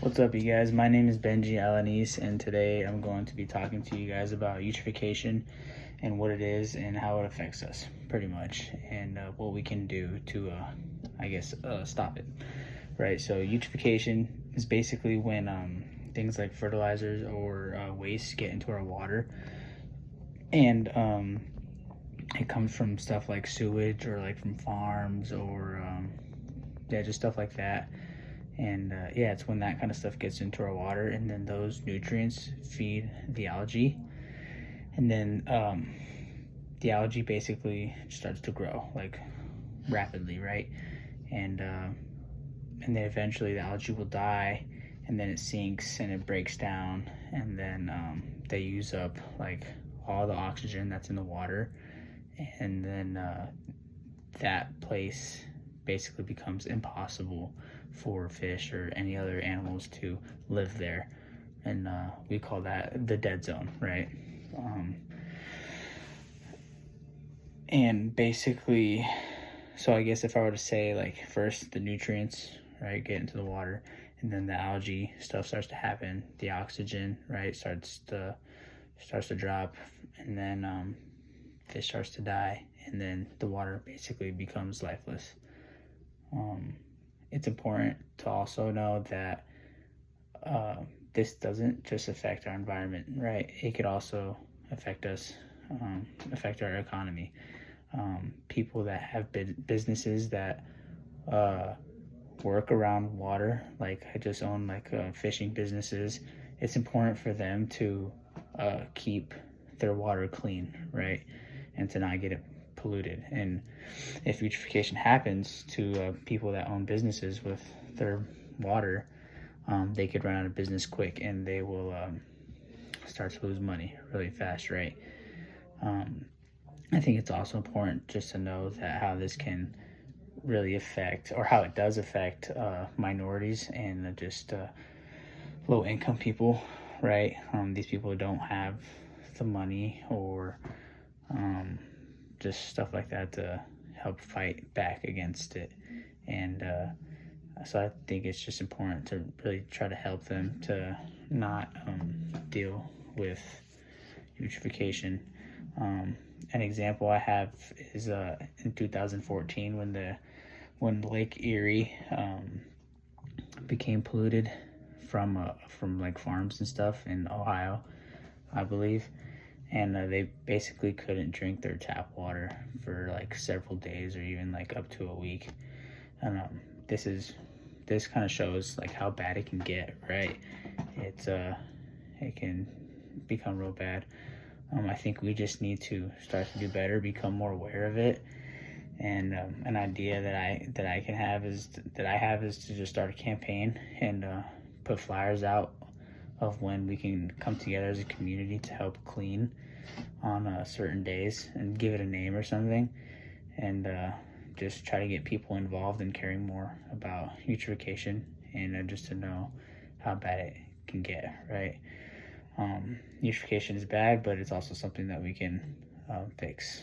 What's up, you guys? My name is Benji Alanis, and today I'm going to be talking to you guys about eutrophication and what it is and how it affects us, pretty much, and what we can do to, stop it. Right. So eutrophication is basically when things like fertilizers or waste get into our water, and it comes from stuff like sewage or like from farms or just stuff like that. And it's when that kind of stuff gets into our water, and then those nutrients feed the algae, and then the algae basically starts to grow like rapidly, right? And then eventually the algae will die, and then it sinks and it breaks down, and then they use up like all the oxygen that's in the water, and then that place basically becomes impossible for fish or any other animals to live there, and we call that the dead zone, right? And basically, so I guess if I were to say, like, first the nutrients, right, get into the water, and then the algae stuff starts to happen, the oxygen, right, starts to drop, and then fish starts to die, and then the water basically becomes lifeless. It's important to also know that this doesn't just affect our environment, right? It could also affect us, affect our economy. People that have businesses that work around water, like I just own like fishing businesses, it's important for them to keep their water clean, right? And to not get it polluted. And if eutrophication happens to people that own businesses with their water, they could run out of business quick, and they will start to lose money really fast, right? I think it's also important just to know that how this can really affect, or how it does affect, minorities and just low income people, right? These people don't have the money or just stuff like that to help fight back against it. And so I think it's just important to really try to help them to not deal with eutrophication. An example I have is in 2014 when Lake Erie became polluted from like farms and stuff in Ohio, I believe, and they basically couldn't drink their tap water for like several days or even like up to a week. And this kind of shows like how bad it can get, right? It can become real bad. I think we just need to start to do better, become more aware of it. And an idea that I have is to just start a campaign and put flyers out of when we can come together as a community to help clean on certain days, and give it a name or something, and just try to get people involved in caring more about eutrophication, and just to know how bad it can get, right? Eutrophication is bad, but it's also something that we can fix.